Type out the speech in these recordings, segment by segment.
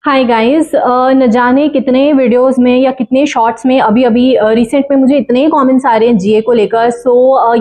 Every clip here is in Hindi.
हाय गाइस, न जाने कितने वीडियोस में या कितने शॉर्ट्स में अभी अभी रिसेंट में मुझे इतने कमेंट्स आ रहे हैं जीए को लेकर।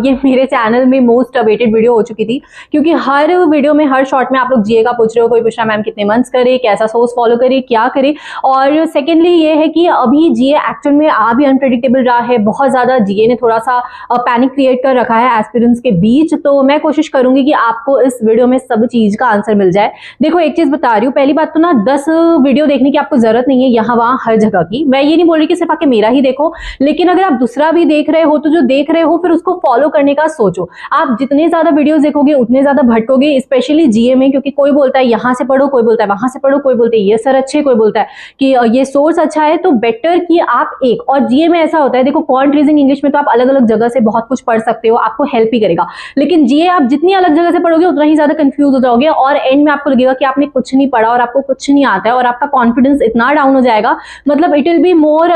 ये मेरे चैनल में मोस्ट अवेटेड वीडियो हो चुकी थी, क्योंकि हर वीडियो में हर शॉर्ट में आप लोग जीए का पूछ रहे हो। कोई पूछ रहा है मैम कितने मंथ्स करे, कैसा सोर्स फॉलो करे, क्या करे। और सेकेंडली ये है कि अभी जीए एक्चुअल में आ भी अनप्रेडिक्टेबल रहा है बहुत ज्यादा। जीए ने थोड़ा सा पैनिक क्रिएट कर रखा है एस्पिरेंट्स के बीच। तो मैं कोशिश करूंगी कि आपको इस वीडियो में सब चीज का आंसर मिल जाए। देखो, एक चीज बता रही हूँ, पहली बात तो ना 10 वीडियो देखने की आपको जरूरत नहीं है यहाँ वहां हर जगह की। मैं ये नहीं बोल रही कि सिर्फ आके मेरा ही देखो, लेकिन अगर आप दूसरा भी देख रहे हो तो जो देख रहे हो फिर उसको फॉलो करने का सोचो। आप जितने ज्यादा वीडियोस देखोगे उतने ज्यादा भटकोगे, स्पेशली जीए में, क्योंकि कोई बोलता है यहाँ से पढ़ो, कोई बोलता है वहां से पढ़ो, कोई बोलते हैं ये सर अच्छे, कोई बोलता है कि ये सोर्स अच्छा है। तो बेटर कि आप एक, और जीए में ऐसा होता है, देखो क्वांट रीजनिंग इंग्लिश में तो आप अलग अलग जगह से बहुत कुछ पढ़ सकते हो, आपको हेल्प ही करेगा। लेकिन जीए आप जितनी अलग जगह से पढ़ोगे उतना ही ज्यादा कंफ्यूज हो जाओगे और एंड में आपको लगेगा कि आपने कुछ नहीं पढ़ा और आपको कुछ नहीं आता है और आपका कॉन्फिडेंस इतना डाउन हो जाएगा। मतलब it will be more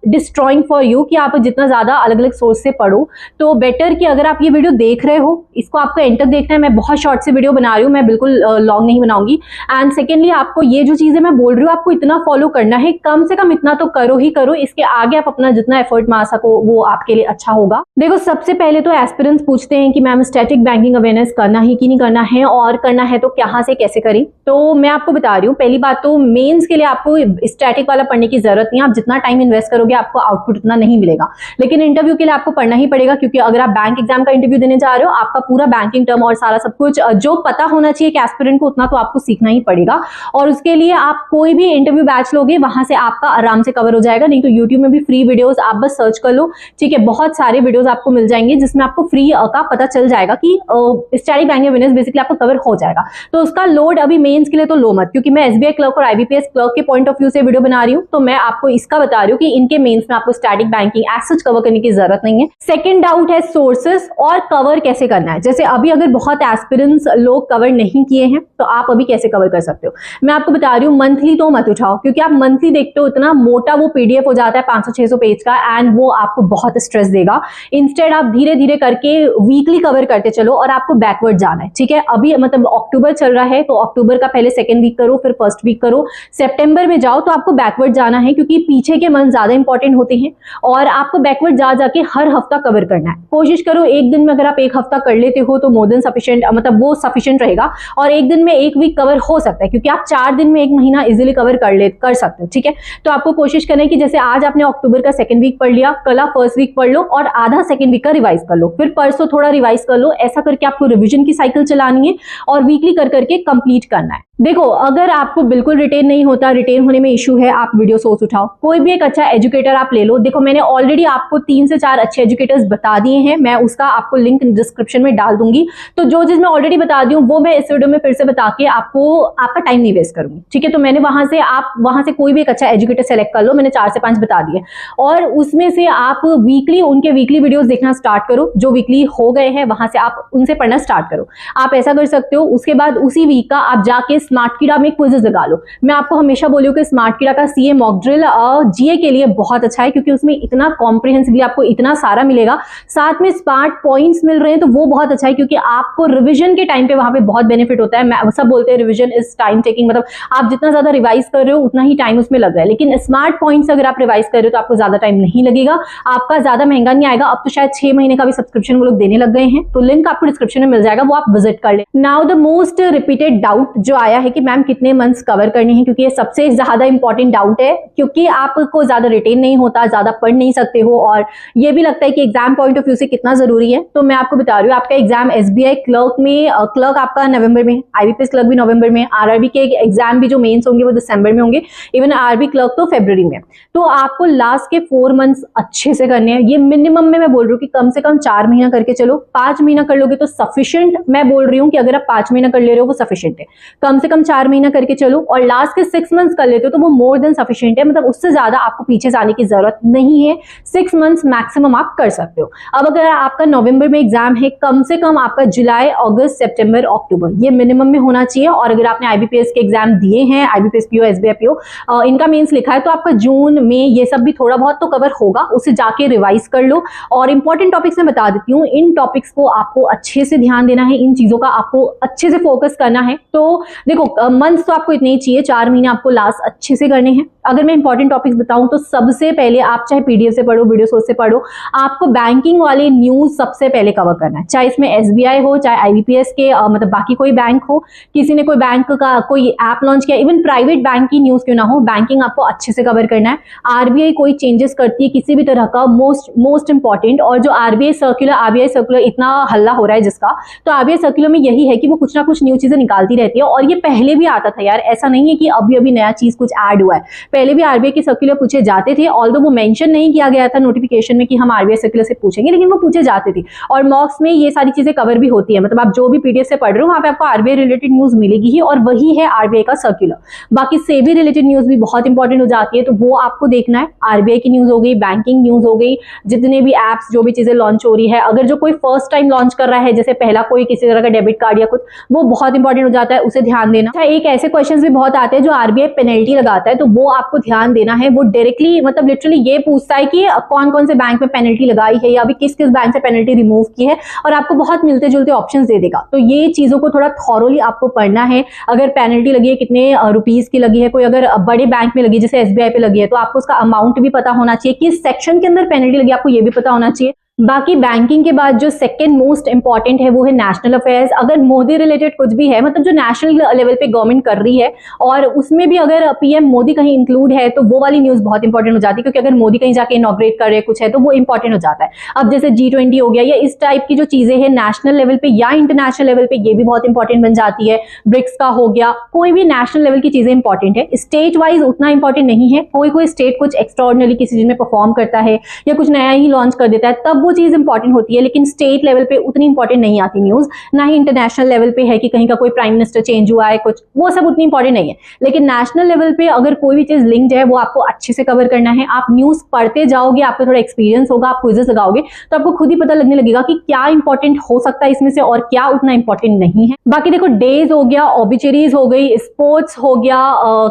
destroying for you कि आप जितना ज्यादा अलग अलग सोर्स से पढ़ो। तो बेटर कि अगर आप ये वीडियो देख रहे हो, इसको आपको एंड तक देखना है। मैं बहुत शॉर्ट से वीडियो बना रही हूँ, मैं बिल्कुल लॉन्ग नहीं बनाऊंगी। एंड सेकेंडली, आपको ये जो चीजें मैं बोल रही हूँ आपको इतना फॉलो करना है, कम से कम इतना तो करो ही करो। इसके आगे आप अपना जितना एफर्ट मार सको वो आपके लिए अच्छा होगा। देखो, सबसे पहले तो एस्पिरेंट्स पूछते हैं कि मैम स्टैटिक बैंकिंग अवेयरनेस करना ही कि नहीं करना है, और करना है तो कहाँ से कैसे करें। तो मैं आपको बता रही हूँ, पहली बात तो मेंस के लिए आपको स्टैटिक वाला पढ़ने की जरूरत नहीं है। आप जितना टाइम इन्वेस्ट करोगे आपको आउटपुट उतना नहीं मिलेगा। लेकिन इंटरव्यू के लिए आपको पढ़ना ही पड़ेगा, क्योंकि अगर आप बैंक एग्जाम का इंटरव्यू देने जा रहे हो, आपका पूरा बैंकिंग टर्म और सारा सब कुछ जो पता होना चाहिए एस्पिरेंट को, उतना तो आपको सीखना ही पड़ेगा। और उसके लिए आप कोई भी इंटरव्यू बैच लोगे, वहां से आपका आराम से कवर हो जाएगा। नहीं तो यूट्यूब में भी फ्री वीडियोस आप बस सर्च कर लो, ठीक है, बहुत सारे वीडियोस आपको मिल जाएंगे जिसमें आपको फ्री का पता चल जाएगा कि स्टैटिक बैंकिंग अवेयरनेस बेसिकली आपको कवर हो जाएगा। तो उसका लोड अभी मेंस के लिए तो लो मत, क्योंकि मैं एसबीआई क्लर्क और आईबीपीएस क्लर्क के पॉइंट ऑफ व्यू से वीडियो बना रही हूँ। तो मैं आपको इसका बता रही हूँ कि इनके मेंस में आपको static banking as such cover करने की जरूरत नहीं है। सेकंड डाउट है सोर्सेस और कवर कैसे करना है। जैसे अभी अगर बहुत एस्पिरेंट्स लोग कवर नहीं किए हैं तो आप अभी कैसे कवर कर सकते हो। मैं आपको बता रही हूँ, मंथली तो मत उठाओ, क्योंकि आप मंथली देखते हो इतना मोटा वो पीडीएफ हो जाता है 500-600 पेज का, एंड वो आपको बहुत स्ट्रेस देगा। इंस्टेड आप धीरे धीरे करके वीकली कवर करते चलो और आपको बैकवर्ड जाना है, ठीक है। अभी मतलब अक्टूबर चल रहा है तो अक्टूबर का पहले सेकेंड वीक करो, फिर फर्स्ट वीक करो। सितंबर में जाओ तो आपको बैकवर्ड जाना है, क्योंकि पीछे के मंथ ज्यादा इंपॉर्टेंट होते हैं और आपको बैकवर्ड जा जाके हर हफ्ता कवर करना है। कोशिश करो एक दिन में अगर आप एक हफ्ता कर लेते हो तो मोर देन सफिशिएंट, मतलब वो सफिशिएंट रहेगा। और एक दिन में एक वीक कवर हो सकता है, क्योंकि आप 4 दिन में एक महीना इजीली कवर कर सकते हो, ठीक है। तो आपको कोशिश करना है कि जैसे आज आपने अक्टूबर का सेकंड वीक पढ़ लिया, कल आप फर्स्ट वीक पढ़ लो और आधा सेकंड वीक का रिवाइज कर लो, फिर परसों थोड़ा रिवाइज कर लो। ऐसा करके आपको रिवीजन की साइकिल चलानी है और वीकली कर करके कंप्लीट करना है। देखो, अगर आपको बिल्कुल रिटेन नहीं होता, रिटेन होने में इशू है, आप वीडियो सोर्स उठाओ, कोई भी एक अच्छा एजुकेटर आप ले लो। देखो, मैंने ऑलरेडी आपको 3 से 4 अच्छे एजुकेटर्स बता दिए हैं, मैं उसका आपको लिंक डिस्क्रिप्शन में डाल दूंगी। तो जो चीज मैं ऑलरेडी बता दी हूँ वो मैं इस वीडियो में फिर से बता के आपको आपका टाइम नहीं वेस्ट करूंगी, ठीक है। तो मैंने आप वहां से कोई भी एक अच्छा एजुकेटर सेलेक्ट कर लो, मैंने 4 से 5 बता दिए, और उसमें से आप उनके वीकली वीडियोस देखना स्टार्ट करो। जो वीकली हो गए हैं वहां से आप उनसे पढ़ना स्टार्ट करो। आप ऐसा कर सकते हो। उसके बाद उसी वीक का आप जाके स्मार्ट कीड़ा में क्विज़ेस लगा लो। मैं आपको हमेशा बोली हूँ कि स्मार्ट कीड़ा का सीए मॉक ड्रिल जीए के लिए बहुत अच्छा है, क्योंकि उसमें इतना कॉम्प्रिहेंसिवली आपको इतना सारा मिलेगा, साथ में स्मार्ट पॉइंट्स मिल रहे हैं, तो वो बहुत अच्छा है, क्योंकि आपको रिवीजन के टाइम पे वहां पे बहुत बेनिफिट होता है। मैं सब बोलते हैं रिवीजन इज टाइम टेकिंग, मतलब आप जितना ज्यादा रिवाइज कर रहे हो उतना ही टाइम उसमें लग रहा है। लेकिन स्मार्ट पॉइंट्स अगर आप रिवाइज कर रहे हो तो आपको ज्यादा टाइम नहीं लगेगा, आपका ज्यादा महंगा नहीं आएगा। अब तो शायद 6 महीने का भी सब्सक्रिप्शन वो लोग देने लग गए हैं, तो लिंक आपको डिस्क्रिप्शन में मिल जाएगा, वो आप विजिट कर ले। Now the most repeated doubt जो आया है कि मैम कितने मंथ्स कवर करने हैं, क्योंकि ये सबसे ज्यादा इंपॉर्टेंट डाउट है, क्योंकि आपको ज्यादा रिटेन नहीं होता, ज्यादा पढ़ नहीं सकते हो, और ये भी लगता है कि एग्जाम पॉइंट ऑफ व्यू से कितना जरूरी है। तो मैं आपको बता रही हूँ, आपका एग्जाम एसबीआई क्लर्क में क्लर्क आपका नवंबर में, आईबीपीएस क्लर्क भी नवंबर में, आरआरबी के एग्जाम भी जो मेंस होंगे वो दिसंबर में होंगे, इवन आरबी क्लर्क तो फरवरी में। तो आपको लास्ट के 4 मंथ्स अच्छे से करने हैं। ये मिनिमम में मैं बोल रही हूँ कि कम से कम 4 महीना करके चलो। 5 महीना कर लोगे तो सफिशिएंट, मैं बोल रही हूँ कि अगर आप 5 महीना कर ले रहे हो वो सफिशिएंट है। कम से कम 4 महीना करके चलो, और लास्ट के 6 मंथ्स कर लेते हो तो वो मोर देन सफिशिएंट है। मतलब उससे ज्यादा आपको पीछे जाने की जरूरत नहीं है, 6 मंथ्स मैक्सिमम आप कर सकते हो। अब अगर आपका नवंबर में एग्जाम है, कम से कम आपका जुलाई, अगस्त, सितंबर, अक्टूबर ये मिनिमम में होना चाहिए। और अगर आपने आईबीपीएस के एग्जाम दिए हैं, आईबीपीएस पीओ, एसबीआई पीओ, इनका मेंस लिखा है, तो आपका जून में ये सब भी थोड़ा बहुत तो कवर होगा, उसे जाके रिवाइज कर लो। और इंपॉर्टेंट टॉपिक्स मैं बता देती हूँ, इन टॉपिक्स को आपको अच्छे से ध्यान देना है, इन चीजों का आपको अच्छे से फोकस करना है। तो देखो, मंथ्स तो आपको इतने ही चाहिए, चाहिए, 4 महीने आपको लास्ट अच्छे से करने हैं। अगर मैं इंपॉर्टेंट टॉपिक्स बताऊं तो सबसे पहले आप चाहे पीडीएफ से पढ़ो, वीडियो सोर्स से पढ़ो, आपको बैंकिंग वाले न्यूज सबसे पहले कवर करना है। चाहे इसमें एसबीआई हो, चाहे आईबीपीएस के मतलब बाकी कोई बैंक हो, किसी ने कोई बैंक का कोई ऐप लॉन्च किया, इवन प्राइवेट बैंक की न्यूज क्यों ना हो, बैंकिंग आपको अच्छे से कवर करना है। आरबीआई कोई चेंजेस करती है किसी भी तरह का, मोस्ट इंपॉर्टेंट, और जो आरबीआई सर्कुलर इतना हल्ला हो रहा है जिसका, तो आरबीआई सर्कुलर में यही है कि वो कुछ ना कुछ न्यू चीजें निकालती रहती है। और ये पहले भी आता था यार, ऐसा नहीं है कि अभी अभी नया चीज कुछ ऐड हुआ है, पहले भी आरबीआई के सर्कुलर पूछे जाते थे। ऑल्दो वो मेंशन नहीं किया गया था नोटिफिकेशन में कि हम आरबीआई सर्कुलर से पूछेंगे, लेकिन वो पूछे जाते थे। और मॉक्स में ये सारी चीजें कवर भी होती है, मतलब आप जो भी पीडीएफ से पढ़ रहे हो वहां पे आपको आरबीआई रिलेटेड न्यूज मिलेगी ही, और वही है आरबीआई का सर्कुलर। बाकी सेबी रिलेटेड न्यूज भी बहुत इंपॉर्टेंट हो जाती है, तो वो आपको देखना है। आरबीआई की न्यूज हो गई, बैंकिंग न्यूज हो गई, जितने भी एप्स जो भी चीजें लॉन्च हो रही है, अगर जो कोई फर्स्ट टाइम लॉन्च कर रहा है, जैसे पहला कोई किसी तरह का डेबिट कार्ड या कुछ, वो बहुत इंपॉर्टेंट हो जाता है, उसे ध्यान देना। एक ऐसे क्वेश्चंस भी बहुत आते हैं जो आरबीआई पेनल्टी लगाता है, तो वो आपको ध्यान देना है। वो डायरेक्टली मतलब लिटरली ये पूछता है कि कौन कौन से बैंक में पेनल्टी लगाई है, या अभी किस किस बैंक से पेनल्टी रिमूव की है, और आपको बहुत मिलते जुलते ऑप्शंस दे देगा। तो ये चीजों को थोड़ा थॉरोली आपको पढ़ना है। अगर पेनल्टी लगी है, कितने रुपीस की लगी है, कोई अगर बड़े बैंक में लगी जैसे एसबीआई पे लगी है, तो आपको उसका अमाउंट भी पता होना चाहिए, किस सेक्शन के अंदर पेनल्टी लगी आपको ये भी पता होना चाहिए। बाकी बैंकिंग के बाद जो सेकंड मोस्ट इंपॉर्टेंट है वो है नेशनल अफेयर्स। अगर मोदी रिलेटेड कुछ भी है, मतलब जो नेशनल लेवल पे गवर्नमेंट कर रही है, और उसमें भी अगर पीएम मोदी कहीं इंक्लूड है, तो वो वाली न्यूज बहुत इंपॉर्टेंट हो जाती है, क्योंकि अगर मोदी कहीं जाके इनॉग्रेट कर रहे कुछ है तो वो इंपॉर्टेंट हो जाता है। अब जैसे G20 हो गया, या इस टाइप की जो चीजें हैं नेशनल लेवल पे या इंटरनेशनल लेवल पे, ये भी बहुत इंपॉर्टेंट बन जाती है। ब्रिक्स का हो गया, कोई भी नेशनल लेवल की चीजें इंपॉर्टेंट है। स्टेट वाइज उतना इंपॉर्टेंट नहीं है, कोई स्टेट कुछ एक्स्ट्राऑर्डिनरी किसी चीज में परफॉर्म करता है या कुछ नया ही लॉन्च कर देता है, तब वो चीज इंपॉर्टेंट होती है, लेकिन स्टेट लेवल पे उतनी इंपॉर्टेंट नहीं आती न्यूज। ना ही इंटरनेशनल लेवल पे है कि कहीं का कोई प्राइम मिनिस्टर चेंज हुआ है कुछ, वो सब उतनी इंपॉर्टेंट नहीं है। लेकिन नेशनल लेवल पे अगर कोई भी चीज लिंक्ड है, वो आपको अच्छे से कवर करना है। आप न्यूज पढ़ते जाओगे, आपको थोड़ा एक्सपीरियंस होगा, आप क्विज़ेस लगाओगे तो आपको खुद ही पता लगने लगेगा कि क्या इंपॉर्टेंट हो सकता है इसमें से और क्या उतना इंपॉर्टेंट नहीं है। बाकी देखो, डेज हो गया, ऑबिचरीज हो गई, स्पोर्ट्स हो गया,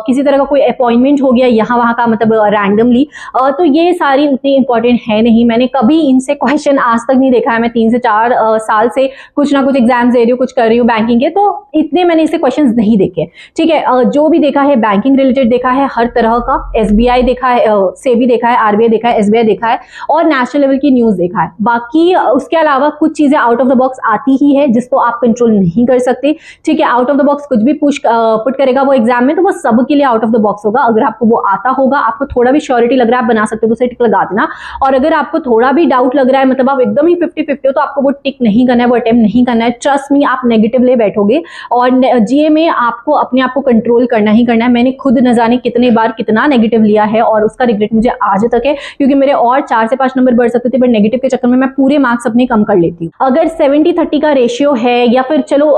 किसी तरह का कोई अपॉइंटमेंट हो गया यहाँ वहां का, मतलब रैंडमली, तो ये सारी उतनी इंपॉर्टेंट है नहीं। मैंने कभी इनसे क्वेश्चन आज तक नहीं देखा है। मैं 3 से 4 साल से कुछ ना कुछ एग्जाम्स दे रही हूँ, कुछ कर रही हूँ बैंकिंग के, तो इतने मैंने इससे क्वेश्चंस नहीं देखे। ठीक है, जो भी देखा है बैंकिंग रिलेटेड देखा है, हर तरह का। एसबीआई देखा है, सेबी देखा है, आरबीआई देखा है, एसबीआई देखा है, और नेशनल लेवल की न्यूज देखा है। बाकी उसके अलावा कुछ चीजें आउट ऑफ द बॉक्स आती ही है जिसको आप कंट्रोल नहीं कर सकते। ठीक है, आउट ऑफ द बॉक्स कुछ भी पुट करेगा वो एग्जाम में, तो वो सबके लिए आउट ऑफ द बॉक्स होगा। अगर आपको वो आता होगा, आपको थोड़ा भी श्योरिटी लग रहा है आप बना सकते हो, तो उसे टिक लगा देना। और अगर आपको थोड़ा भी डाउट लग रहा है, मतलब आप एकदम ही 50-50 हो, तो आपको वो टिक नहीं करना है, वो अटेम्प्ट नहीं करना है। ट्रस्ट मी, आप नेगेटिव ले बैठोगे, और जीए में आपको अपने आप को कंट्रोल करना ही करना है। मैंने खुद न जाने कितने बार कितना नेगेटिव लिया है, और उसका रिग्रेट मुझे आज तक है, क्योंकि मेरे और 4 से 5 नंबर बढ़ सकते थे, बट नेगेटिव के चक्कर में मैं पूरे मार्क्स अपने कम कर लेती हूँ। अगर 70-30 का रेशियो है, या फिर चलो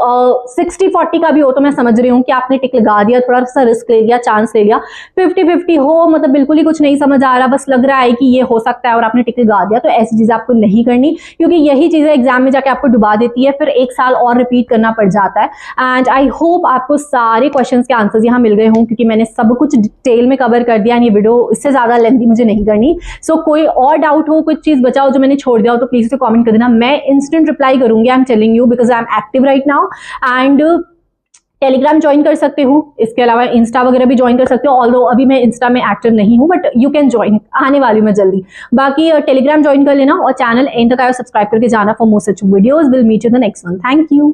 60-40 का भी हो, तो मैं समझ रही हूँ कि आपने टिक लगा दिया, थोड़ा सा रिस्क ले लिया, चांस ले लिया। 50-50 हो, मतलब बिल्कुल ही कुछ नहीं समझ आ रहा, बस लग रहा है कि ये हो सकता है, और आपने टिक लगा दिया, तो ऐसी चीजें आपको नहीं करनी, क्योंकि यही चीजें एग्जाम में जाके आपको डुबा देती है, फिर 1 साल और रिपीट करना पड़ जाता है। एंड आई होप आपको सारे क्वेश्चंस के आंसर्स यहाँ मिल गए हों, क्योंकि मैंने सब कुछ डिटेल में कवर कर दिया। ये वीडियो इससे ज्यादा लेंथी मुझे नहीं करनी। सो कोई और डाउट हो, कुछ चीज बचा हो जो मैंने छोड़ दिया हो, तो प्लीज उसे कमेंट कर देना। मैं इंस्टेंट रिप्लाई करूंगी, I am telling you, because I am active right now. And Telegram join कर सकते हो, इसके अलावा इंस्टा वगैरह भी ज्वाइन कर सकते हो, ऑल्दो अभी मैं इंस्टा में एक्टिव नहीं हूँ, बट यू कैन ज्वाइन, आने वाली हूँ मैं जल्दी। बाकी टेलीग्राम ज्वाइन कर लेना, और चैनल एंड तक आयो सब्सक्राइब करके जाना for more such videos. Will meet you the next one. Thank you.